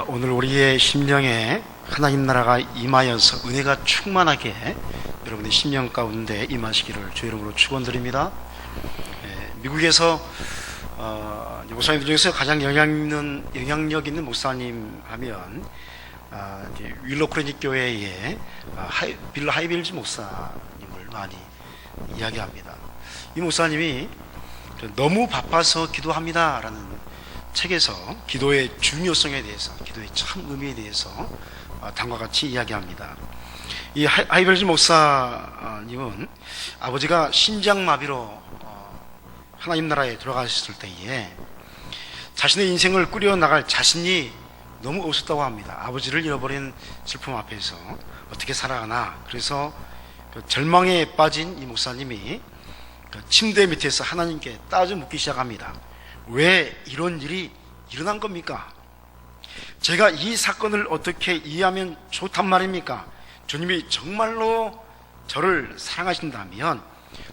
오늘 우리의 심령에 하나님 나라가 임하여서 은혜가 충만하게 여러분의 심령 가운데 임하시기를 주 이름으로 축원드립니다. 미국에서 목사님들 중에서 가장 영향력 있는 목사님 하면 윌로 크로닉 교회의 빌 하이빌즈 목사님을 많이 이야기합니다. 이 목사님이 너무 바빠서 기도합니다라는 책에서 기도의 중요성에 대해서, 기도의 참 의미에 대해서 다음과 같이 이야기합니다. 이 하이빌즈 목사님은 아버지가 심장마비로 하나님 나라에 돌아가셨을 때에 자신의 인생을 꾸려나갈 자신이 너무 없었다고 합니다. 아버지를 잃어버린 슬픔 앞에서 어떻게 살아가나. 그래서 절망에 빠진 이 목사님이 침대 밑에서 하나님께 따져 묻기 시작합니다. 왜 이런 일이 일어난 겁니까? 제가 이 사건을 어떻게 이해하면 좋단 말입니까? 주님이 정말로 저를 사랑하신다면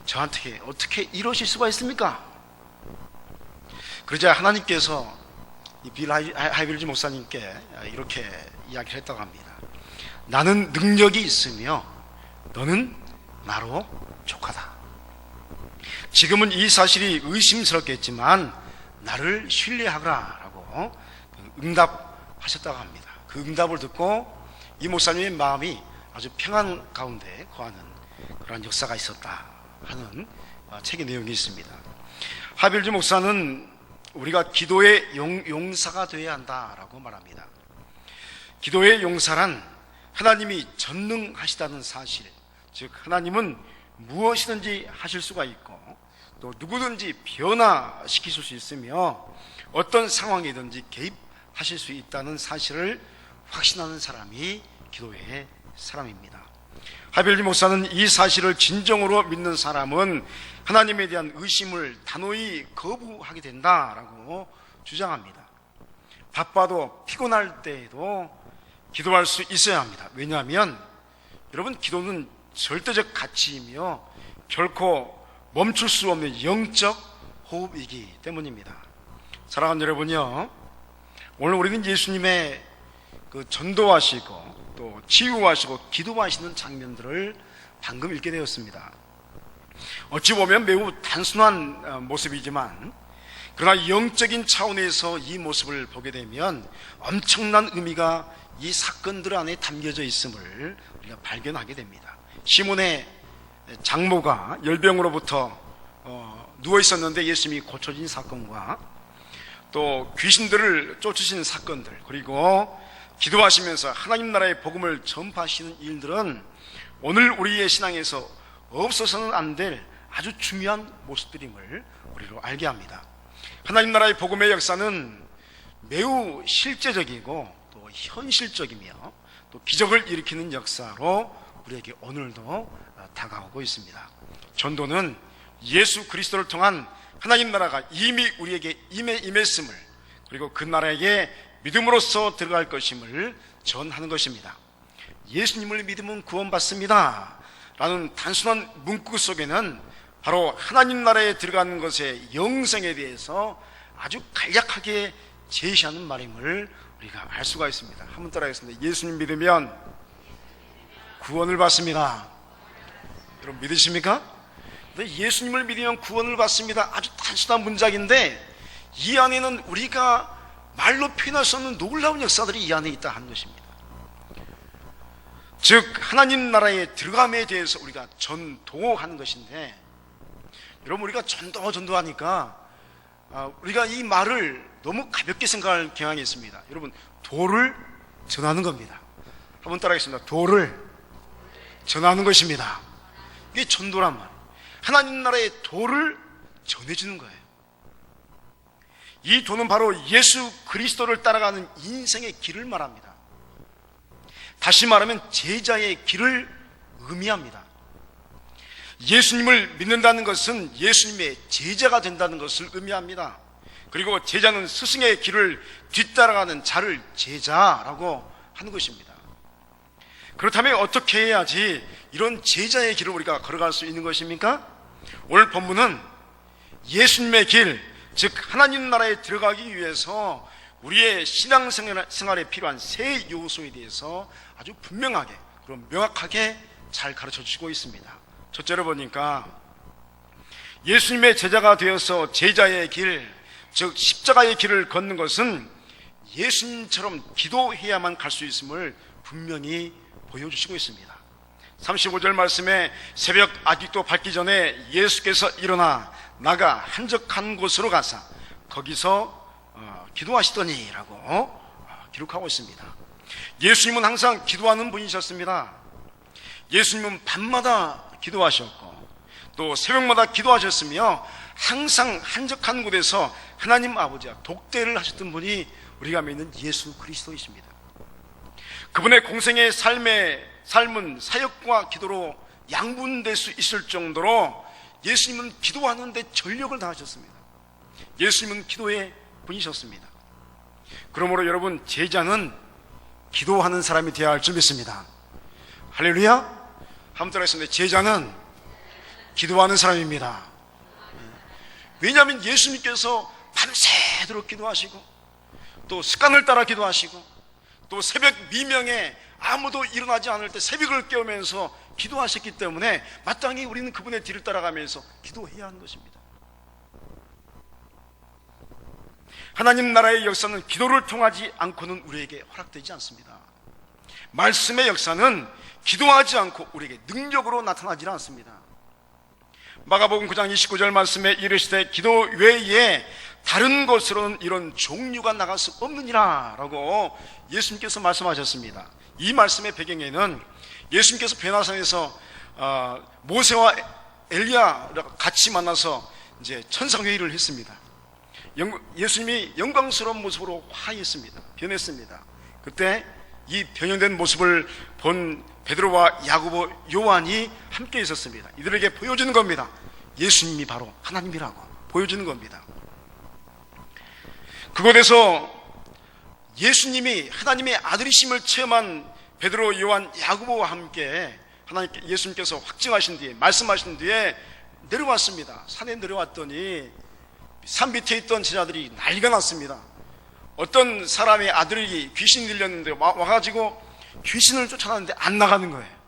저한테 어떻게 이러실 수가 있습니까? 그러자 하나님께서 이 빌 하이빌즈 목사님께 이렇게 이야기를 했다고 합니다. 나는 능력이 있으며 너는 나로 족하다. 지금은 이 사실이 의심스럽겠지만 나를 신뢰하거라 라고 응답하셨다고 합니다. 그 응답을 듣고 이 목사님의 마음이 아주 평안 가운데 거하는 그런 역사가 있었다 하는 책의 내용이 있습니다. 하빌즈 목사는 우리가 기도의 용사가 되어야 한다라고 말합니다. 기도의 용사란 하나님이 전능하시다는 사실, 즉 하나님은 무엇이든지 하실 수가 있고 또 누구든지 변화시키실 수 있으며 어떤 상황이든지 개입하실 수 있다는 사실을 확신하는 사람이 기도의 사람입니다. 하빌리 목사는 이 사실을 진정으로 믿는 사람은 하나님에 대한 의심을 단호히 거부하게 된다라고 주장합니다. 바빠도 피곤할 때에도 기도할 수 있어야 합니다. 왜냐하면 여러분, 기도는 절대적 가치이며 결코 멈출 수 없는 영적 호흡이기 때문입니다. 사랑하는 여러분요, 오늘 우리는 예수님의 그 전도하시고 또 치유하시고 기도하시는 장면들을 방금 읽게 되었습니다. 어찌 보면 매우 단순한 모습이지만 그러나 영적인 차원에서 이 모습을 보게 되면 엄청난 의미가 이 사건들 안에 담겨져 있음을 우리가 발견하게 됩니다. 시몬의 장모가 열병으로부터 누워 있었는데 예수님이 고쳐진 사건과 또 귀신들을 쫓으시는 사건들, 그리고 기도하시면서 하나님 나라의 복음을 전파하시는 일들은 오늘 우리의 신앙에서 없어서는 안 될 아주 중요한 모습들임을 우리로 알게 합니다. 하나님 나라의 복음의 역사는 매우 실제적이고 또 현실적이며 또 기적을 일으키는 역사로 우리에게 오늘도 다가오고 있습니다. 전도는 예수 그리스도를 통한 하나님 나라가 이미 우리에게 임했음을, 그리고 그 나라에게 믿음으로써 들어갈 것임을 전하는 것입니다. 예수님을 믿으면 구원받습니다 라는 단순한 문구 속에는 바로 하나님 나라에 들어가는 것의 영생에 대해서 아주 간략하게 제시하는 말임을 우리가 알 수가 있습니다. 한번 따라하겠습니다. 예수님 믿으면 구원을 받습니다. 여러분 믿으십니까? 예수님을 믿으면 구원을 받습니다. 아주 단순한 문장인데 이 안에는 우리가 말로 표현할 수 없는 놀라운 역사들이 이 안에 있다 하는 것입니다. 즉 하나님 나라에 들어감에 대해서 우리가 전도하는 것인데, 여러분 우리가 전도하니까 우리가 이 말을 너무 가볍게 생각할 경향이 있습니다. 여러분, 도를 전하는 겁니다. 한번 따라하겠습니다. 도를 전하는 것입니다. 이게 전도란 말. 하나님 나라의 도를 전해주는 거예요. 이 도는 바로 예수 그리스도를 따라가는 인생의 길을 말합니다. 다시 말하면 제자의 길을 의미합니다. 예수님을 믿는다는 것은 예수님의 제자가 된다는 것을 의미합니다. 그리고 제자는 스승의 길을 뒤따라가는 자를 제자라고 하는 것입니다. 그렇다면 어떻게 해야지 이런 제자의 길을 우리가 걸어갈 수 있는 것입니까? 오늘 본문은 예수님의 길, 즉 하나님 나라에 들어가기 위해서 우리의 신앙생활에 필요한 세 요소에 대해서 아주 분명하게 그리고 명확하게 잘 가르쳐 주시고 있습니다. 첫째로 보니까 예수님의 제자가 되어서 제자의 길, 즉 십자가의 길을 걷는 것은 예수님처럼 기도해야만 갈 수 있음을 분명히 보여주시고 있습니다. 35절 말씀에 새벽 아직도 밝기 전에 예수께서 일어나 나가 한적한 곳으로 가사 거기서 기도하시더니 라고 기록하고 있습니다. 예수님은 항상 기도하는 분이셨습니다. 예수님은 밤마다 기도하셨고 또 새벽마다 기도하셨으며 항상 한적한 곳에서 하나님 아버지와 독대를 하셨던 분이 우리가 믿는 예수 그리스도이십니다. 그분의 공생의 삶은 사역과 기도로 양분될 수 있을 정도로 예수님은 기도하는데 전력을 다하셨습니다. 예수님은 기도의 분이셨습니다. 그러므로 여러분, 제자는 기도하는 사람이 되어야 할 줄 믿습니다. 할렐루야. 한번 따라하겠습니다. 제자는 기도하는 사람입니다. 왜냐하면 예수님께서 밤새도록 기도하시고 또 습관을 따라 기도하시고 또 새벽 미명에 아무도 일어나지 않을 때 새벽을 깨우면서 기도하셨기 때문에 마땅히 우리는 그분의 뒤를 따라가면서 기도해야 하는 것입니다. 하나님 나라의 역사는 기도를 통하지 않고는 우리에게 허락되지 않습니다. 말씀의 역사는 기도하지 않고 우리에게 능력으로 나타나지 않습니다. 마가복음 9장 29절 말씀에 이르시되 기도 외에 다른 것으로는 이런 종류가 나갈 수 없느니라 라고 예수님께서 말씀하셨습니다. 이 말씀의 배경에는 예수님께서 베나산에서 모세와 엘리야가 같이 만나서 이제 천상회의를 했습니다. 예수님이 영광스러운 모습으로 화했습니다. 변했습니다. 그때 이 변형된 모습을 본 베드로와 야고보, 요한이 함께 있었습니다. 이들에게 보여주는 겁니다. 예수님이 바로 하나님이라고 보여주는 겁니다. 그곳에서 예수님이 하나님의 아들이심을 체험한 베드로, 요한, 야고보와 함께 예수님께서 확증하신 뒤에, 말씀하신 뒤에 내려왔습니다. 산에 내려왔더니 산 밑에 있던 제자들이 난리가 났습니다. 어떤 사람의 아들이 귀신이 들렸는데 와가지고 귀신을 쫓아가는데 안 나가는 거예요.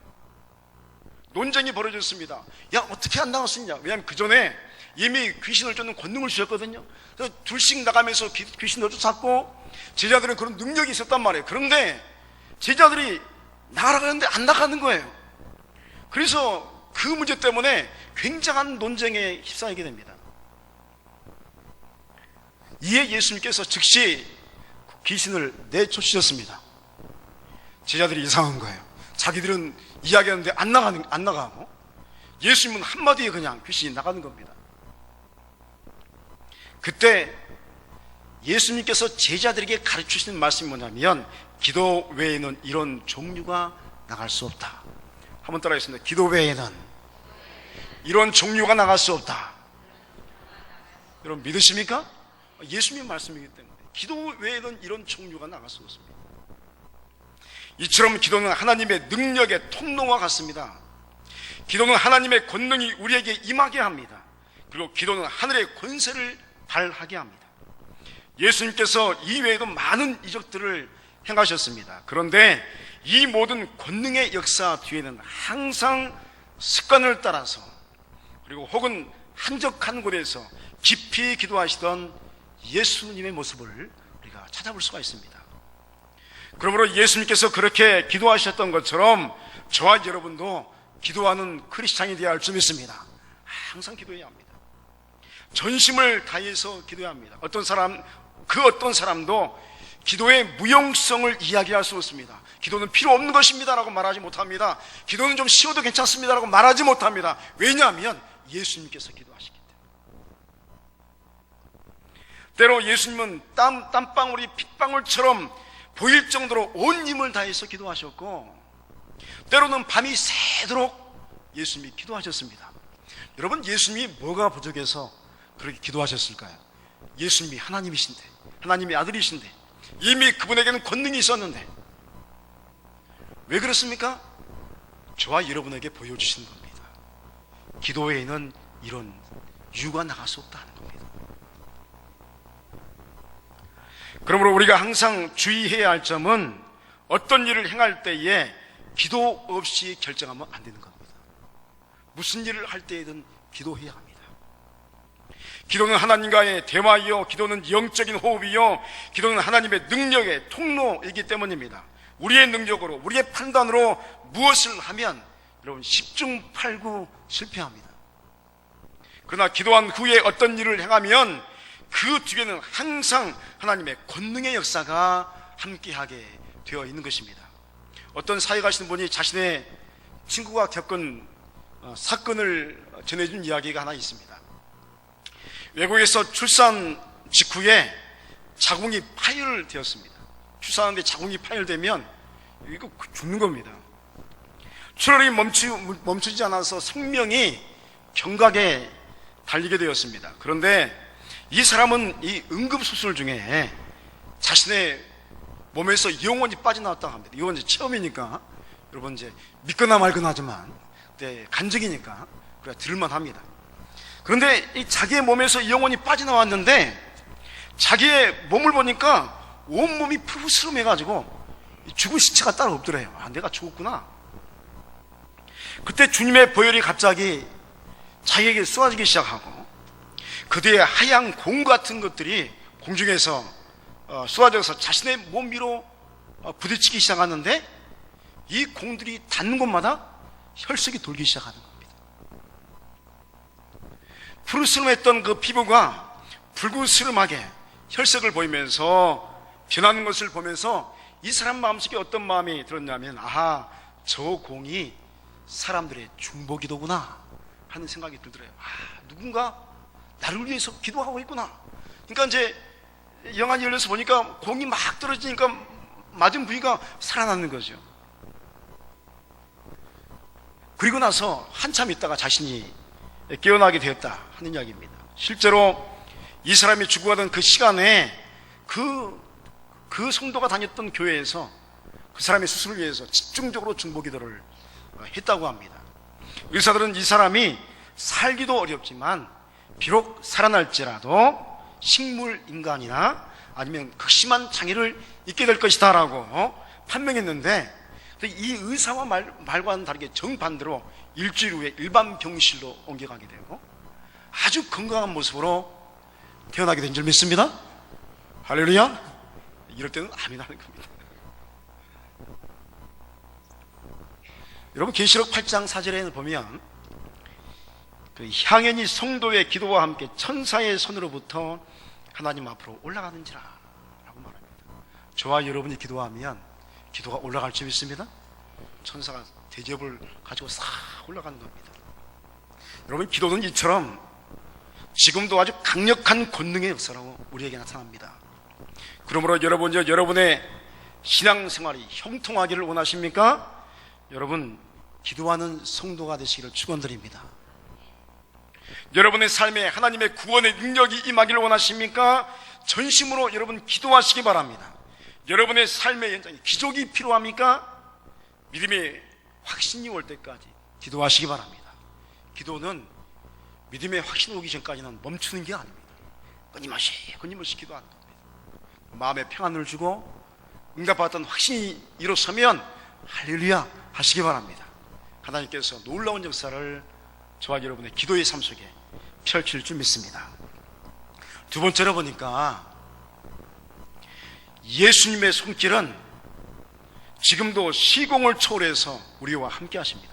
논쟁이 벌어졌습니다. 야, 어떻게 안 나갈 수 있냐? 왜냐하면 그 전에 이미 귀신을 쫓는 권능을 주셨거든요. 그래서 둘씩 나가면서 귀신을 쫓았고 제자들은 그런 능력이 있었단 말이에요. 그런데 제자들이 나가려는데 안 나가는 거예요. 그래서 그 문제 때문에 굉장한 논쟁에 휩싸이게 됩니다. 이에 예수님께서 즉시 귀신을 내쫓으셨습니다. 제자들이 이상한 거예요. 자기들은 이야기하는데 안 나가고 예수님은 한마디에 그냥 귀신이 나가는 겁니다. 그때 예수님께서 제자들에게 가르치시는 말씀이 뭐냐면 기도 외에는 이런 종류가 나갈 수 없다. 한번 따라하겠습니다. 기도 외에는 이런 종류가 나갈 수 없다. 여러분 믿으십니까? 예수님의 말씀이기 때문에 기도 외에는 이런 종류가 나갈 수 없습니다. 이처럼 기도는 하나님의 능력의 통로와 같습니다. 기도는 하나님의 권능이 우리에게 임하게 합니다. 그리고 기도는 하늘의 권세를 발하게 합니다. 예수님께서 이 외에도 많은 이적들을 행하셨습니다. 그런데 이 모든 권능의 역사 뒤에는 항상 습관을 따라서 그리고 혹은 한적한 곳에서 깊이 기도하시던 예수님의 모습을 우리가 찾아볼 수가 있습니다. 그러므로 예수님께서 그렇게 기도하셨던 것처럼 저와 여러분도 기도하는 크리스찬이 되어야 할 줄 믿습니다. 항상 기도해야 합니다. 전심을 다해서 기도해야 합니다. 어떤 사람도 기도의 무용성을 이야기할 수 없습니다. 기도는 필요 없는 것입니다 라고 말하지 못합니다. 기도는 좀 쉬워도 괜찮습니다 라고 말하지 못합니다. 왜냐하면 예수님께서 기도하시기 때문에. 때로 예수님은 땀방울이 핏방울처럼 보일 정도로 온 힘을 다해서 기도하셨고 때로는 밤이 새도록 예수님이 기도하셨습니다. 여러분, 예수님이 뭐가 부족해서 그렇게 기도하셨을까요? 예수님이 하나님이신데, 하나님의 아들이신데, 이미 그분에게는 권능이 있었는데 왜 그렇습니까? 저와 여러분에게 보여주시는 겁니다. 기도 외에는 이런 유가 나갈 수 없다는 겁니다. 그러므로 우리가 항상 주의해야 할 점은 어떤 일을 행할 때에 기도 없이 결정하면 안 되는 겁니다. 무슨 일을 할 때에든 기도해야 합니다. 기도는 하나님과의 대화이요, 기도는 영적인 호흡이요, 기도는 하나님의 능력의 통로이기 때문입니다. 우리의 능력으로, 우리의 판단으로 무엇을 하면 여러분 10중 8구 실패합니다. 그러나 기도한 후에 어떤 일을 행하면 그 뒤에는 항상 하나님의 권능의 역사가 함께하게 되어 있는 것입니다. 어떤 사회 가시는 분이 자신의 친구가 겪은 사건을 전해준 이야기가 하나 있습니다. 외국에서 출산 직후에 자궁이 파열되었습니다. 출산하는데 자궁이 파열되면 이거 죽는 겁니다. 출혈이 멈추지 않아서 생명이 경각에 달리게 되었습니다. 그런데 이 사람은 이 응급수술 중에 자신의 몸에서 영혼이 빠져나왔다고 합니다. 이건 이제 체험이니까 여러분 이제 믿거나 말거나 하지만 간증이니까 그래 들을만 합니다. 그런데 이 자기의 몸에서 영혼이 빠져나왔는데 자기의 몸을 보니까 온몸이 푸르스름해가지고 죽은 시체가 따로 없더래요. 아, 내가 죽었구나. 그때 주님의 보혈이 갑자기 자기에게 쏟아지기 시작하고 그 뒤에 하얀 공 같은 것들이 공중에서 쏟아져서 자신의 몸 위로 부딪히기 시작하는데 이 공들이 닿는 곳마다 혈색이 돌기 시작하는 겁니다. 푸르스름했던 그 피부가 붉은스름하게 혈색을 보이면서 변하는 것을 보면서 이 사람 마음속에 어떤 마음이 들었냐면, 아하, 저 공이 사람들의 중보기도구나 하는 생각이 들더래요. 아, 누군가 나를 위해서 기도하고 있구나. 그러니까 이제 영안이 열려서 보니까 공이 막 떨어지니까 맞은 부위가 살아나는 거죠. 그리고 나서 한참 있다가 자신이 깨어나게 되었다 하는 이야기입니다. 실제로 이 사람이 죽어가던 그 시간에 그 성도가 다녔던 교회에서 그 사람의 수술을 위해서 집중적으로 중보기도를 했다고 합니다. 의사들은 이 사람이 살기도 어렵지만 비록 살아날지라도 식물인간이나 아니면 극심한 장애를 입게 될 것이다 라고 판명했는데, 이 의사와 말과는 다르게 정반대로 일주일 후에 일반 병실로 옮겨가게 되고 아주 건강한 모습으로 태어나게 된 줄 믿습니다. 할렐루야. 이럴 때는 아멘 하는 겁니다. 여러분, 계시록 8장 4절에는 보면 그 향연이 성도의 기도와 함께 천사의 손으로부터 하나님 앞으로 올라가는지라 라고 말합니다. 저와 여러분이 기도하면 기도가 올라갈 줄 믿습니다. 천사가 대접을 가지고 싹 올라가는 겁니다. 여러분, 기도는 이처럼 지금도 아주 강력한 권능의 역사로 우리에게 나타납니다. 그러므로 여러분의 신앙생활이 형통하기를 원하십니까? 여러분, 기도하는 성도가 되시기를 축원드립니다. 여러분의 삶에 하나님의 구원의 능력이 임하기를 원하십니까? 전심으로 여러분 기도하시기 바랍니다. 여러분의 삶의 현장에 기적이 필요합니까? 믿음의 확신이 올 때까지 기도하시기 바랍니다. 기도는 믿음의 확신이 오기 전까지는 멈추는 게 아닙니다. 끊임없이 기도하는 겁니다. 마음의 평안을 주고 응답받았던 확신이 일어서면 할렐루야 하시기 바랍니다. 하나님께서 놀라운 역사를 저와 여러분의 기도의 삶 속에 펼칠 줄 믿습니다. 두 번째로 보니까 예수님의 손길은 지금도 시공을 초월해서 우리와 함께 하십니다.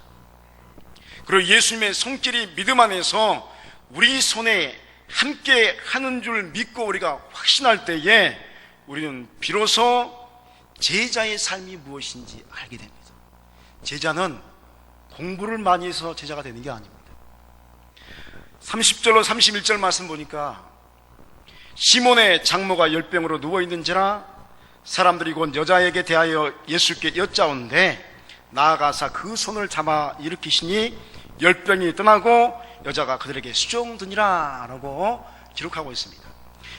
그리고 예수님의 손길이 믿음 안에서 우리 손에 함께 하는 줄 믿고 우리가 확신할 때에 우리는 비로소 제자의 삶이 무엇인지 알게 됩니다. 제자는 공부를 많이 해서 제자가 되는 게 아닙니다. 30절로 31절 말씀 보니까 시몬의 장모가 열병으로 누워있는지라 사람들이 곧 여자에게 대하여 예수께 여짜온데 나아가사 그 손을 잡아 일으키시니 열병이 떠나고 여자가 그들에게 수종드니라 라고 기록하고 있습니다.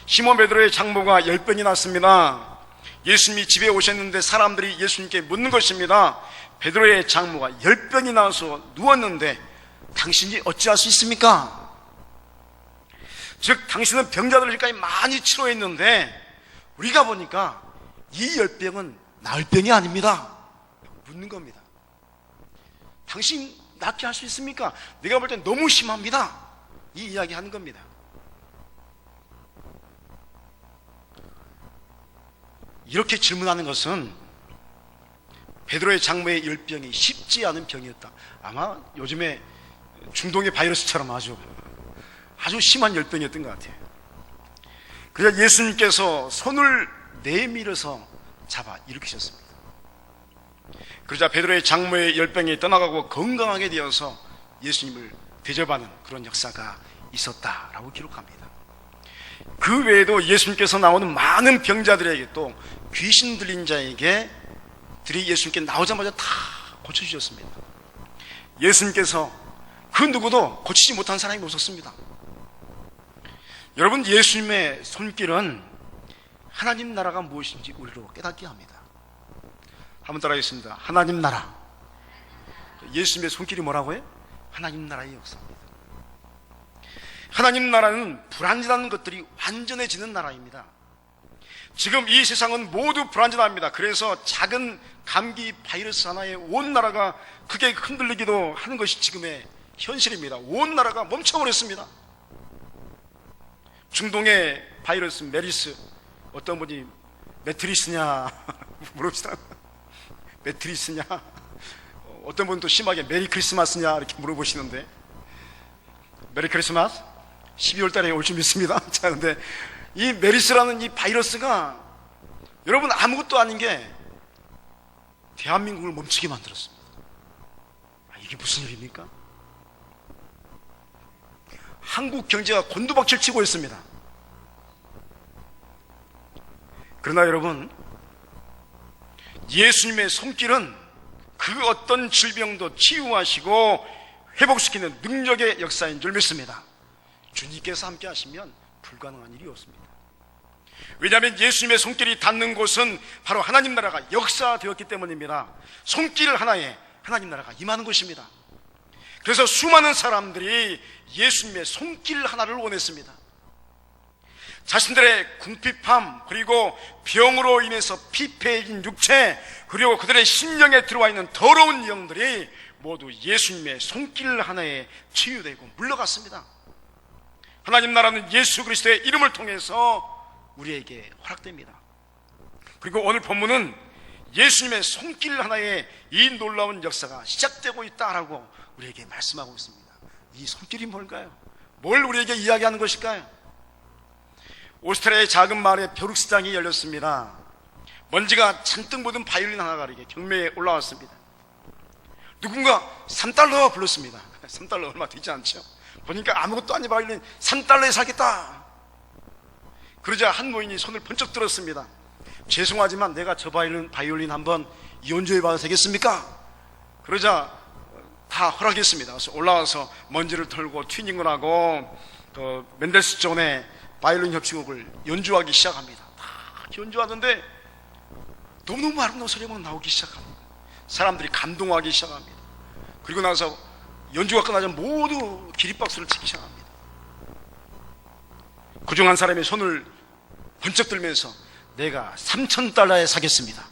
시몬 베드로의 장모가 열병이 났습니다. 예수님이 집에 오셨는데 사람들이 예수님께 묻는 것입니다. 베드로의 장모가 열병이 나서 누웠는데 당신이 어찌할 수 있습니까? 즉 당신은 병자들을 여기까지 많이 치료했는데 우리가 보니까 이 열병은 나을 병이 아닙니다. 묻는 겁니다. 당신 낫게 할 수 있습니까? 내가 볼 땐 너무 심합니다. 이 이야기 하는 겁니다. 이렇게 질문하는 것은 베드로의 장모의 열병이 쉽지 않은 병이었다. 아마 요즘에 중동의 바이러스처럼 아주 심한 열병이었던 것 같아요. 그래서 예수님께서 손을 내밀어서 잡아 일으키셨습니다. 그러자 베드로의 장모의 열병이 떠나가고 건강하게 되어서 예수님을 대접하는 그런 역사가 있었다라고 기록합니다. 그 외에도 예수님께서 나오는 많은 병자들에게 또 귀신 들린 자에게 들이 예수님께 나오자마자 다 고쳐주셨습니다. 예수님께서 그 누구도 고치지 못한 사람이 없었습니다. 여러분, 예수님의 손길은 하나님 나라가 무엇인지 우리로 깨닫게 합니다. 한번 따라하겠습니다. 하나님 나라. 예수님의 손길이 뭐라고요? 하나님 나라의 역사입니다. 하나님 나라는 불안전한 것들이 완전해지는 나라입니다. 지금 이 세상은 모두 불안전합니다. 그래서 작은 감기 바이러스 하나에 온 나라가 크게 흔들리기도 하는 것이 지금의 현실입니다. 온 나라가 멈춰버렸습니다. 중동의 바이러스 메리스, 어떤 분이 매트리스냐 물읍시다. 매트리스냐, 어떤 분은 또 심하게 메리 크리스마스냐 이렇게 물어보시는데, 메리 크리스마스 12월 달에 올 줄 믿습니다. 자, 근데 이 메리스라는 이 바이러스가 여러분 아무것도 아닌 게 대한민국을 멈추게 만들었습니다. 이게 무슨 일입니까? 한국 경제가 곤두박질 치고 있습니다. 그러나 여러분, 예수님의 손길은 그 어떤 질병도 치유하시고 회복시키는 능력의 역사인 줄 믿습니다. 주님께서 함께 하시면 불가능한 일이 없습니다. 왜냐하면 예수님의 손길이 닿는 곳은 바로 하나님 나라가 역사되었기 때문입니다. 손길 하나에 하나님 나라가 임하는 것입니다. 그래서 수많은 사람들이 예수님의 손길 하나를 원했습니다. 자신들의 궁핍함, 그리고 병으로 인해서 피폐해진 육체, 그리고 그들의 심령에 들어와 있는 더러운 영들이 모두 예수님의 손길 하나에 치유되고 물러갔습니다. 하나님 나라는 예수 그리스도의 이름을 통해서 우리에게 허락됩니다. 그리고 오늘 본문은 예수님의 손길 하나에 이 놀라운 역사가 시작되고 있다라고 우리에게 말씀하고 있습니다. 이 손길이 뭘까요? 뭘 우리에게 이야기하는 것일까요? 오스트리아의 작은 마을에 벼룩시장이 열렸습니다. 먼지가 잔뜩 묻은 바이올린 하나가 이렇게 경매에 올라왔습니다. 누군가 3달러 불렀습니다. 3달러 얼마 되지 않죠? 보니까 아무것도 아닌 바이올린 3달러에 사겠다. 그러자 한 노인이 손을 번쩍 들었습니다. 죄송하지만 내가 저 바이올린 한번 연주해 봐도 되겠습니까? 그러자 다 허락했습니다. 그래서 올라와서 먼지를 털고 튜닝을 하고 멘델스 존의 바이올린 협주곡을 연주하기 시작합니다. 다 연주하는데 너무너무 아름다운 소리가 나오기 시작합니다. 사람들이 감동하기 시작합니다. 그리고 나서 연주가 끝나자 모두 기립박수를 치기 시작합니다. 그중 한 사람이 손을 번쩍 들면서 내가 3,000달러에 사겠습니다.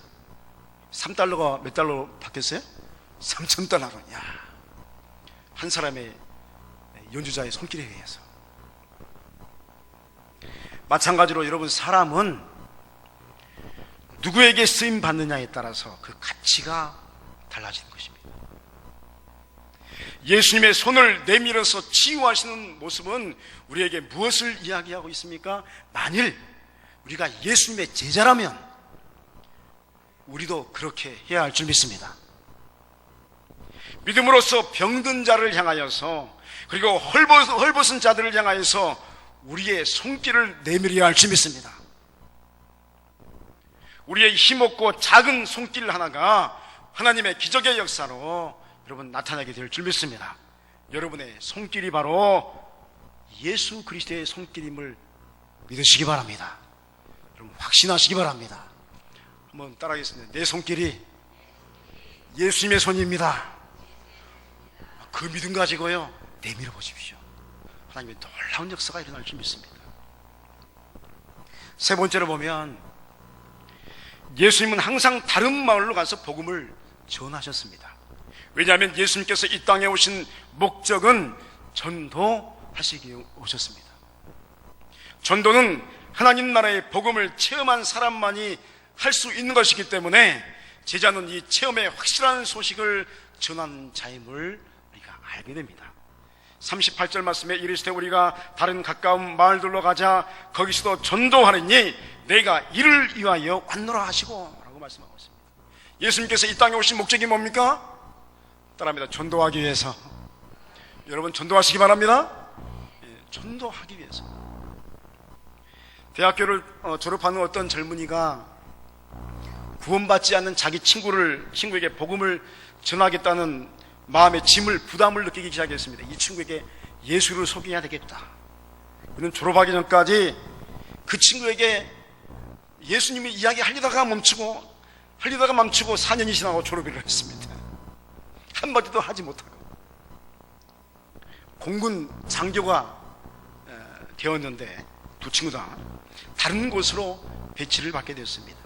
3달러가 몇 달러로 바뀌었어요? 3,000달러로. 야, 한 사람의 연주자의 손길에 의해서. 마찬가지로 여러분, 사람은 누구에게 쓰임 받느냐에 따라서 그 가치가 달라지는 것입니다. 예수님의 손을 내밀어서 치유하시는 모습은 우리에게 무엇을 이야기하고 있습니까? 만일 우리가 예수님의 제자라면 우리도 그렇게 해야 할 줄 믿습니다. 믿음으로써 병든 자를 향하여서, 그리고 헐벗은 자들을 향하여서 우리의 손길을 내밀어야 할 줄 믿습니다. 우리의 힘없고 작은 손길 하나가 하나님의 기적의 역사로 여러분 나타나게 될 줄 믿습니다. 여러분의 손길이 바로 예수 그리스도의 손길임을 믿으시기 바랍니다. 여러분 확신하시기 바랍니다. 한번 따라하겠습니다. 내 손길이 예수님의 손입니다. 그 믿음 가지고요 내밀어 보십시오. 하나님의 놀라운 역사가 일어날 줄 믿습니다. 세 번째로 보면 예수님은 항상 다른 마을로 가서 복음을 전하셨습니다. 왜냐하면 예수님께서 이 땅에 오신 목적은 전도하시기 오셨습니다. 전도는 하나님 나라의 복음을 체험한 사람만이 할 수 있는 것이기 때문에 제자는 이 체험의 확실한 소식을 전하는 자임을 우리가 알게 됩니다. 38절 말씀에 이르시되 우리가 다른 가까운 마을들로 가자 거기서도 전도하리니 내가 이를 위하여 왔노라 하시고 라고 말씀하고 있습니다. 예수님께서 이 땅에 오신 목적이 뭡니까? 따라합니다. 전도하기 위해서. 여러분 전도하시기 바랍니다. 전도하기 위해서. 대학교를 졸업하는 어떤 젊은이가 구원받지 않는 자기 친구에게 복음을 전하겠다는 마음의 부담을 느끼기 시작했습니다. 이 친구에게 예수를 소개해야 되겠다. 그는 졸업하기 전까지 그 친구에게 예수님의 이야기 하려다가 멈추고 4년이 지나고 졸업을 했습니다. 한마디도 하지 못하고 공군 장교가 되었는데 두 친구 다 다른 곳으로 배치를 받게 되었습니다.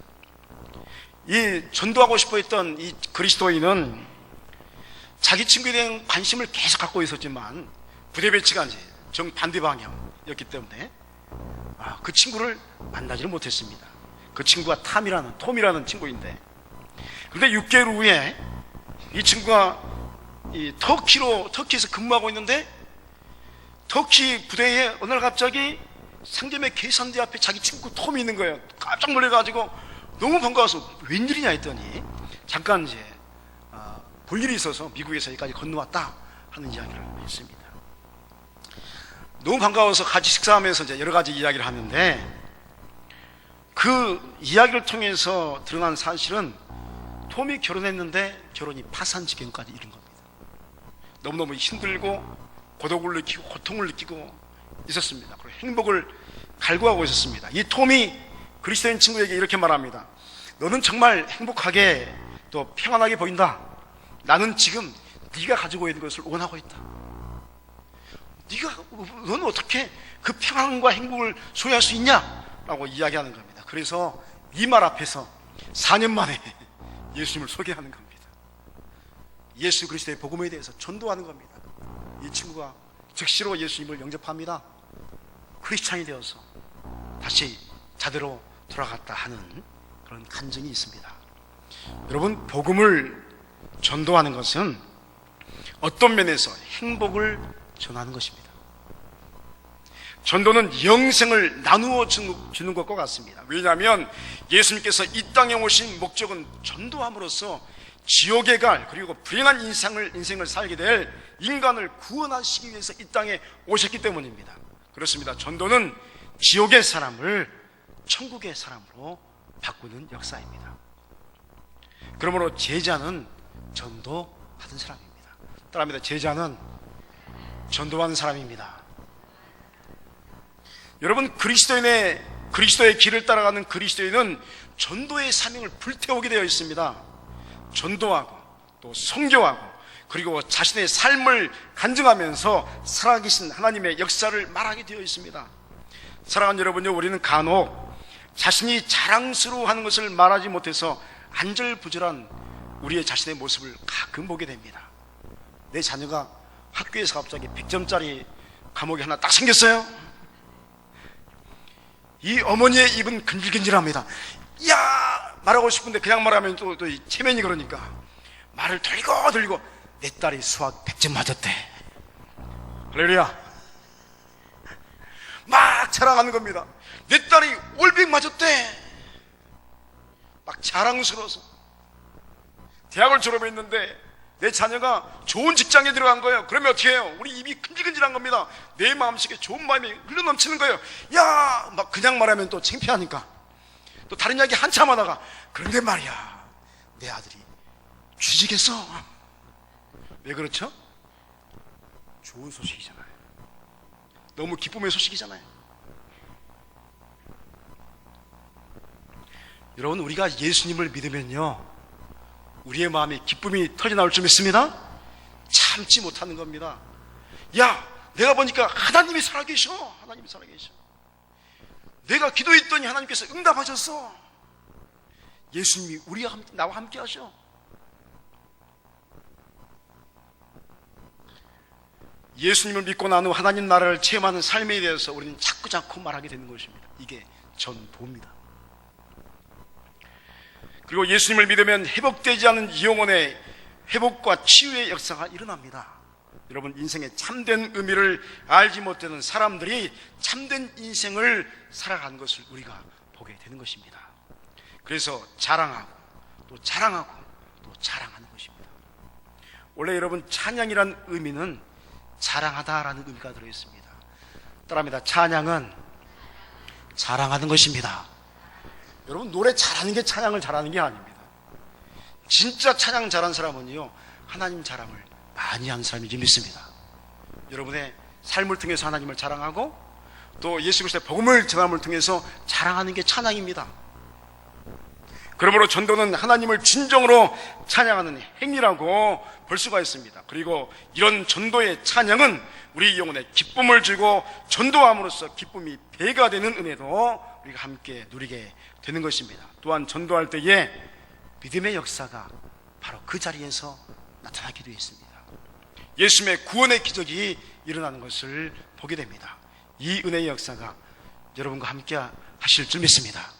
이 전도하고 싶어 했던 이 그리스도인은 자기 친구에 대한 관심을 계속 갖고 있었지만 부대 배치가 이제 정반대 방향이었기 때문에 그 친구를 만나지를 못했습니다. 그 친구가 톰이라는 친구인데, 그런데 6개월 후에 이 친구가 이 터키에서 근무하고 있는데 터키 부대에 어느 날 갑자기 상점의 계산대 앞에 자기 친구 톰이 있는 거예요. 깜짝 놀래가지고 너무 반가워서 웬일이냐 했더니 잠깐 이제 볼 일이 있어서 미국에서 여기까지 건너왔다 하는 이야기를 했습니다. 너무 반가워서 같이 식사하면서 이제 여러 가지 이야기를 하는데 그 이야기를 통해서 드러난 사실은 톰이 결혼했는데 결혼이 파산 지경까지 이른 겁니다. 너무너무 힘들고 고독을 느끼고 고통을 느끼고 있었습니다. 그리고 행복을 갈구하고 있었습니다. 이 톰이 그리스도인 친구에게 이렇게 말합니다. 너는 정말 행복하게 또 평안하게 보인다. 나는 지금 네가 가지고 있는 것을 원하고 있다. 너는 어떻게 그 평안과 행복을 소유할 수 있냐? 라고 이야기하는 겁니다. 그래서 이 말 앞에서 4년 만에 예수님을 소개하는 겁니다. 예수 그리스도의 복음에 대해서 전도하는 겁니다. 이 친구가 즉시로 예수님을 영접합니다. 크리스찬이 되어서 다시 자대로 돌아갔다 하는 그런 간증이 있습니다. 여러분, 복음을 전도하는 것은 어떤 면에서 행복을 전하는 것입니다. 전도는 영생을 나누어 주는 것과 같습니다. 왜냐하면 예수님께서 이 땅에 오신 목적은 전도함으로써 지옥에 갈 그리고 불행한 인생을 살게 될 인간을 구원하시기 위해서 이 땅에 오셨기 때문입니다. 그렇습니다. 전도는 지옥의 사람을 천국의 사람으로 바꾸는 역사입니다. 그러므로 제자는 전도하던 사람입니다. 따라합니다. 제자는 전도하는 사람입니다. 여러분, 그리스도의 길을 따라가는 그리스도인은 전도의 사명을 불태우게 되어 있습니다. 전도하고 또 선교하고 그리고 자신의 삶을 간증하면서 살아계신 하나님의 역사를 말하게 되어 있습니다. 사랑하는 여러분요, 우리는 간혹 자신이 자랑스러워하는 것을 말하지 못해서 안절부절한 우리의 자신의 모습을 가끔 보게 됩니다. 내 자녀가 학교에서 갑자기 100점짜리 과목이 하나 딱 생겼어요. 이 어머니의 입은 근질근질합니다. 야, 말하고 싶은데 그냥 말하면 또 체면이 그러니까 말을 돌리고 내 딸이 수학 100점 맞았대. 할렐루야. 막 자랑하는 겁니다. 내 딸이 올백 맞았대. 막 자랑스러워서. 대학을 졸업했는데 내 자녀가 좋은 직장에 들어간 거예요. 그러면 어떻게 해요? 우리 입이 근질근질한 겁니다. 내 마음속에 좋은 마음이 흘러넘치는 거예요. 야, 막 그냥 말하면 또 창피하니까 또 다른 이야기 한참 하다가, 그런데 말이야, 내 아들이 취직했어. 왜 그렇죠? 좋은 소식이잖아요. 너무 기쁨의 소식이잖아요. 여러분, 우리가 예수님을 믿으면요, 우리의 마음에 기쁨이 터져나올 줄 믿습니다. 참지 못하는 겁니다. 야, 내가 보니까 하나님이 살아계셔. 하나님이 살아계셔. 내가 기도했더니 하나님께서 응답하셨어. 예수님이 나와 함께 하셔. 예수님을 믿고 난 후 하나님 나라를 체험하는 삶에 대해서 우리는 자꾸 말하게 되는 것입니다. 이게 전도입니다. 그리고 예수님을 믿으면 회복되지 않은 영혼의 회복과 치유의 역사가 일어납니다. 여러분, 인생의 참된 의미를 알지 못하는 사람들이 참된 인생을 살아가는 것을 우리가 보게 되는 것입니다. 그래서 자랑하고 또 자랑하고 또 자랑하는 것입니다. 원래 여러분, 찬양이란 의미는 자랑하다라는 의미가 들어있습니다. 따라합니다. 찬양은 자랑하는 것입니다. 여러분, 노래 잘하는 게 찬양을 잘하는 게 아닙니다. 진짜 찬양 잘하는 사람은요, 하나님 자랑을 많이 하는 사람이지 믿습니다. 여러분의 삶을 통해서 하나님을 자랑하고 또 예수 그리스도의 복음을 전함을 통해서 자랑하는 게 찬양입니다. 그러므로 전도는 하나님을 진정으로 찬양하는 행위라고 볼 수가 있습니다. 그리고 이런 전도의 찬양은 우리 영혼에 기쁨을 주고 전도함으로써 기쁨이 배가 되는 은혜도 우리가 함께 누리게 되는 것입니다. 또한 전도할 때에 믿음의 역사가 바로 그 자리에서 나타나게 되어 있습니다. 예수님의 구원의 기적이 일어나는 것을 보게 됩니다. 이 은혜의 역사가 여러분과 함께 하실 줄 믿습니다.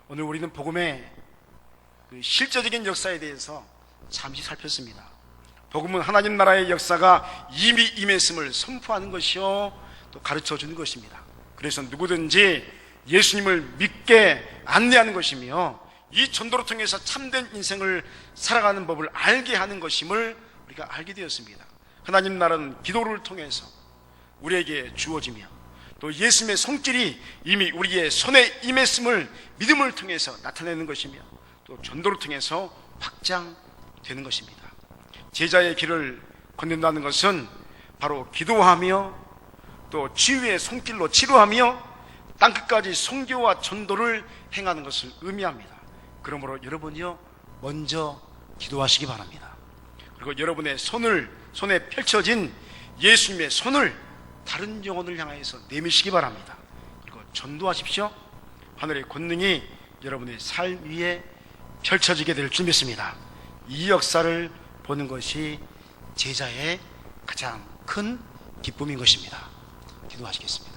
오늘 우리는 복음의 그 실제적인 역사에 대해서 잠시 살폈습니다. 복음은 하나님 나라의 역사가 이미 임했음을 선포하는 것이요 또 가르쳐 주는 것입니다. 그래서 누구든지 예수님을 믿게 안내하는 것이며 이 전도를 통해서 참된 인생을 살아가는 법을 알게 하는 것임을 우리가 알게 되었습니다. 하나님 나라는 기도를 통해서 우리에게 주어지며 또 예수님의 손길이 이미 우리의 손에 임했음을 믿음을 통해서 나타내는 것이며 또 전도를 통해서 확장되는 것입니다. 제자의 길을 걷는다는 것은 바로 기도하며 또 치유의 손길로 치료하며 땅끝까지 선교와 전도를 행하는 것을 의미합니다. 그러므로 여러분이요, 먼저 기도하시기 바랍니다. 그리고 여러분의 손에 펼쳐진 예수님의 손을 다른 영혼을 향해서 내미시기 바랍니다. 그리고 전도하십시오. 하늘의 권능이 여러분의 삶 위에 펼쳐지게 될 줄 믿습니다. 이 역사를 보는 것이 제자의 가장 큰 기쁨인 것입니다. 기도하시겠습니다.